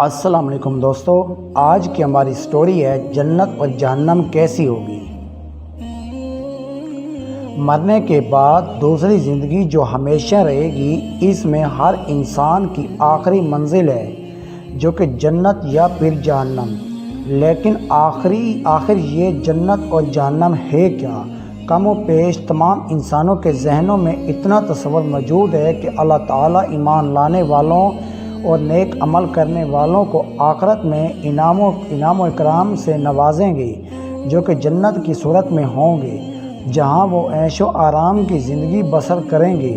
السلام علیکم دوستو، آج کی ہماری سٹوری ہے جنت اور جہنم کیسی ہوگی۔ مرنے کے بعد دوسری زندگی جو ہمیشہ رہے گی، اس میں ہر انسان کی آخری منزل ہے جو کہ جنت یا پھر جہنم۔ لیکن آخر یہ جنت اور جہنم ہے کیا؟ کم و بیش تمام انسانوں کے ذہنوں میں اتنا تصور موجود ہے کہ اللہ تعالیٰ ایمان لانے والوں اور نیک عمل کرنے والوں کو آخرت میں انعام و اکرام سے نوازیں گے، جو کہ جنت کی صورت میں ہوں گے، جہاں وہ عیش و آرام کی زندگی بسر کریں گے۔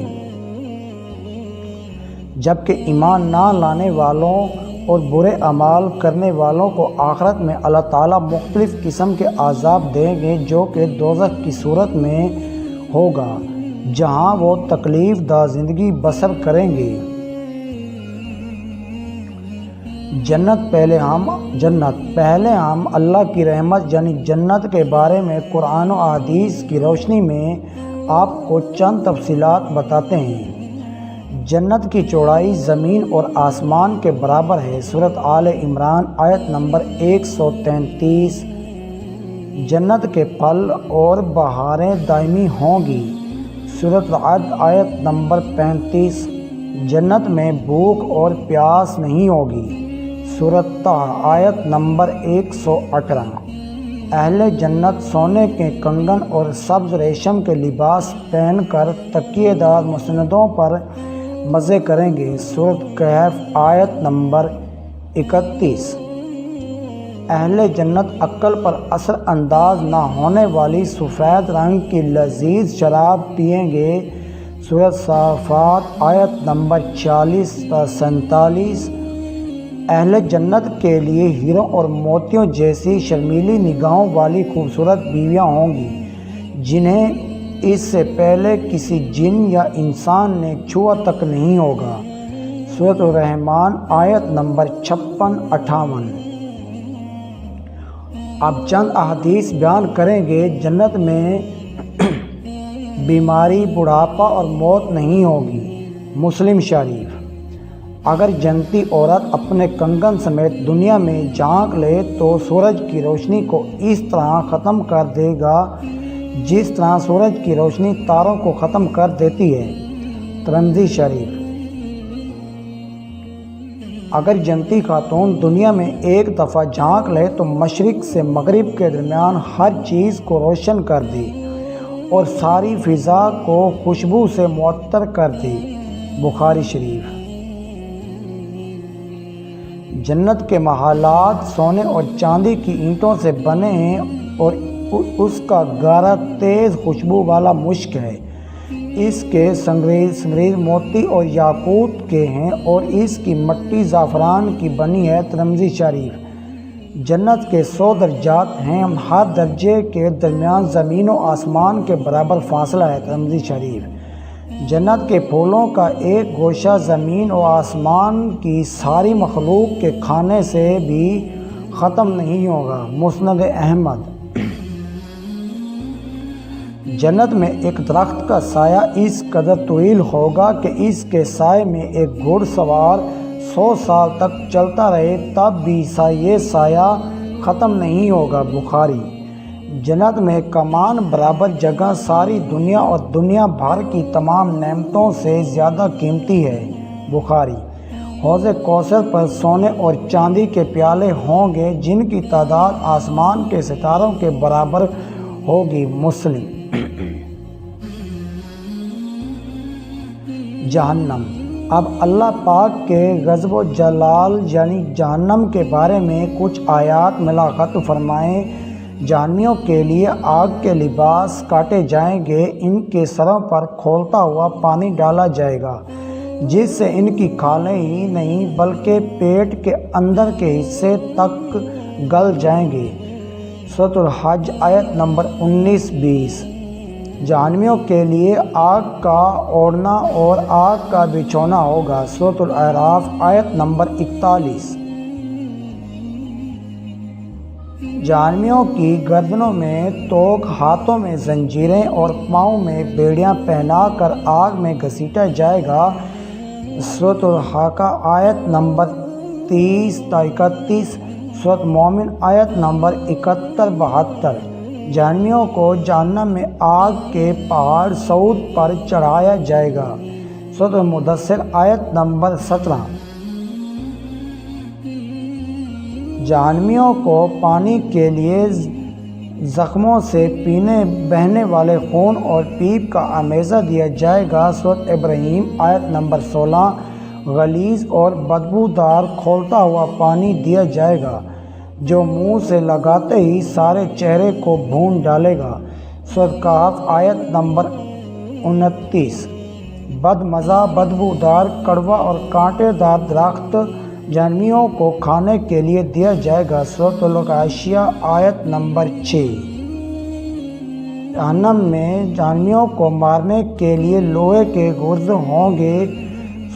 جبکہ ایمان نہ لانے والوں اور برے اعمال کرنے والوں کو آخرت میں اللہ تعالیٰ مختلف قسم کے عذاب دیں گے، جو کہ دوزخ کی صورت میں ہوگا، جہاں وہ تکلیف دہ زندگی بسر کریں گے۔ جنت پہلے ہم اللہ کی رحمت یعنی جنت کے بارے میں قرآن و احادیث کی روشنی میں آپ کو چند تفصیلات بتاتے ہیں۔ جنت کی چوڑائی زمین اور آسمان کے برابر ہے، سورۃ آل عمران آیت نمبر 133۔ جنت کے پھل اور بہاریں دائمی ہوں گی، سورۃ رعد آیت نمبر 35۔ جنت میں بھوک اور پیاس نہیں ہوگی، سورۃ طہ آیت نمبر 118۔ اہل جنت سونے کے کنگن اور سبز ریشم کے لباس پہن کر تکیے دار مسندوں پر مزے کریں گے، سورۃ کہف آیت نمبر 31۔ اہل جنت عقل پر اثر انداز نہ ہونے والی سفید رنگ کی لذیذ شراب پئیں گے، سورۃ صافات آیت نمبر 40 تا 47۔ اہل جنت کے لیے ہیروں اور موتیوں جیسی شرمیلی نگاہوں والی خوبصورت بیویاں ہوں گی، جنہیں اس سے پہلے کسی جن یا انسان نے چھوا تک نہیں ہوگا، سورۃ الرحمن آیت نمبر 56-58۔ اب چند احادیث بیان کریں گے۔ جنت میں بیماری، بڑھاپا اور موت نہیں ہوگی، مسلم شریف۔ اگر جنتی عورت اپنے کنگن سمیت دنیا میں جھانک لے تو سورج کی روشنی کو اس طرح ختم کر دے گا جس طرح سورج کی روشنی تاروں کو ختم کر دیتی ہے، ترمذی شریف۔ اگر جنتی خاتون دنیا میں ایک دفعہ جھانک لے تو مشرق سے مغرب کے درمیان ہر چیز کو روشن کر دے اور ساری فضا کو خوشبو سے معطر کر دے، بخاری شریف۔ جنت کے محلات سونے اور چاندی کی اینٹوں سے بنے ہیں اور اس کا گارا تیز خوشبو والا مشک ہے، اس کے سنگریز موتی اور یاقوت کے ہیں اور اس کی مٹی زعفران کی بنی ہے، ترمذی شریف۔ جنت کے 100 درجات ہیں، ہر درجے کے درمیان زمین و آسمان کے برابر فاصلہ ہے، ترمذی شریف۔ جنت کے پھولوں کا ایک گوشہ زمین و آسمان کی ساری مخلوق کے کھانے سے بھی ختم نہیں ہوگا، مسند احمد۔ جنت میں ایک درخت کا سایہ اس قدر طویل ہوگا کہ اس کے سائے میں ایک گھڑ سوار 100 سال تک چلتا رہے تب بھی یہ سایہ ختم نہیں ہوگا، بخاری۔ جنت میں کمان برابر جگہ ساری دنیا اور دنیا بھر کی تمام نعمتوں سے زیادہ قیمتی ہے، بخاری۔ حوض کوثر پر سونے اور چاندی کے پیالے ہوں گے جن کی تعداد آسمان کے ستاروں کے برابر ہوگی، مسلم۔ جہنم۔ اب اللہ پاک کے غضب و جلال یعنی جہنم کے بارے میں کچھ آیات ملاحظہ فرمائیں۔ جہنمیوں کے لیے آگ کے لباس کاٹے جائیں گے، ان کے سروں پر کھولتا ہوا پانی ڈالا جائے گا جس سے ان کی کھالیں ہی نہیں بلکہ پیٹ کے اندر کے حصے تک گل جائیں گے، سورۃ الحج آیت نمبر 19-20۔ جہنمیوں کے لیے آگ کا اوڑھنا اور آگ کا بچھونا ہوگا، سورۃ الاعراف آیت نمبر 41۔ جہنمیوں کی گردنوں میں توق، ہاتھوں میں زنجیریں اور پاؤں میں بیڑیاں پہنا کر آگ میں گھسیٹا جائے گا، سورۃ الحاقہ آیت نمبر 30 تا 31, سورۃ مومن آیت نمبر 71-72۔ جہنمیوں کو جہنم میں آگ کے پہاڑ صعود پر چڑھایا جائے گا، سورۃ مدثر آیت نمبر 17۔ جہنمیوں کو پانی کے لیے زخموں سے بہنے والے خون اور پیپ کا امیزہ دیا جائے گا، سورۃ ابراہیم آیت نمبر 16۔ غلیظ اور بدبودار کھولتا ہوا پانی دیا جائے گا جو منہ سے لگاتے ہی سارے چہرے کو بھون ڈالے گا، سورۃ کہف آیت نمبر 29۔ بدمزہ، بدبودار، کڑوا اور کانٹے دار درخت جہنمیوں کو کھانے کے لیے دیا جائے گا، سورۃ الغاشیہ آیت نمبر 6۔ جہنم میں جہنمیوں کو مارنے کے لیے لوہے کے گرز ہوں گے،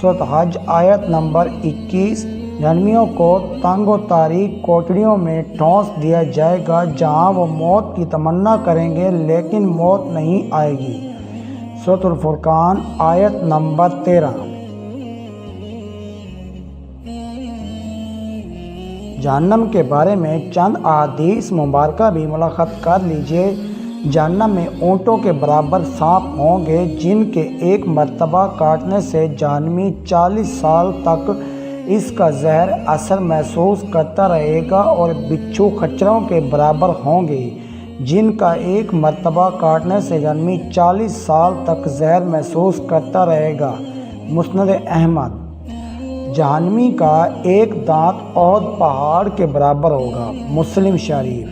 سورۃ حج آیت نمبر 21۔ جہنمیوں کو تنگ و تاریک کوٹڑیوں میں ٹھونس دیا جائے گا جہاں وہ موت کی تمنا کریں گے لیکن موت نہیں آئے گی، سورۃ الفرقان آیت نمبر 13۔ جہنم کے بارے میں چند احادیث مبارکہ بھی ملخص کر لیجئے۔ جہنم میں اونٹوں کے برابر سانپ ہوں گے جن کے ایک مرتبہ کاٹنے سے جہنمی 40 سال تک اس کا زہر اثر محسوس کرتا رہے گا، اور بچھو خچروں کے برابر ہوں گے جن کا ایک مرتبہ کاٹنے سے جہنمی 40 سال تک زہر محسوس کرتا رہے گا، مسند احمد۔ جہنمی کا ایک دانت احد پہاڑ کے برابر ہوگا، مسلم شریف۔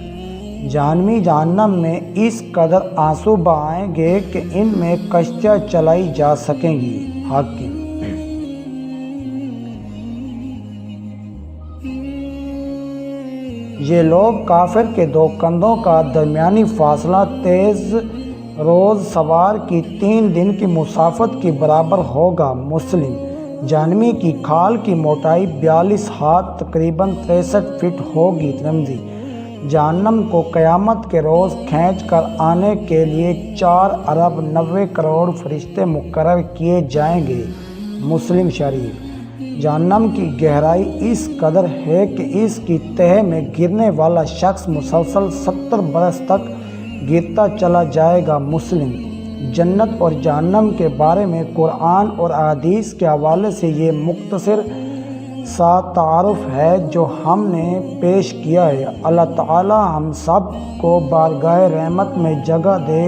جہنمی جہنم میں اس قدر آنسو بہائیں گے کہ ان میں کشتیاں چلائی جا سکیں گی، حاکم۔ یہ لوگ کافر کے دو کندھوں کا درمیانی فاصلہ تیز روز سوار کی 3 دن کی مسافت کے برابر ہوگا، مسلم۔ جہنمی کی کھال کی موٹائی 42 ہاتھ تقریباً 63 فٹ ہوگی، ترمذی۔ جہنم کو قیامت کے روز کھینچ کر آنے کے لیے 4 ارب 90 کروڑ فرشتے مقرر کیے جائیں گے، مسلم شریف۔ جہنم کی گہرائی اس قدر ہے کہ اس کی تہہ میں گرنے والا شخص مسلسل 70 برس تک گرتا چلا جائے گا، مسلم۔ جنت اور جہنم کے بارے میں قرآن اور احادیث کے حوالے سے یہ مختصر سا تعارف ہے جو ہم نے پیش کیا ہے۔ اللہ تعالی ہم سب کو بارگاہ رحمت میں جگہ دے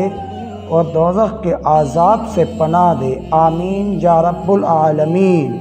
اور دوزخ کے عذاب سے پناہ دے، آمین یا رب العالمین۔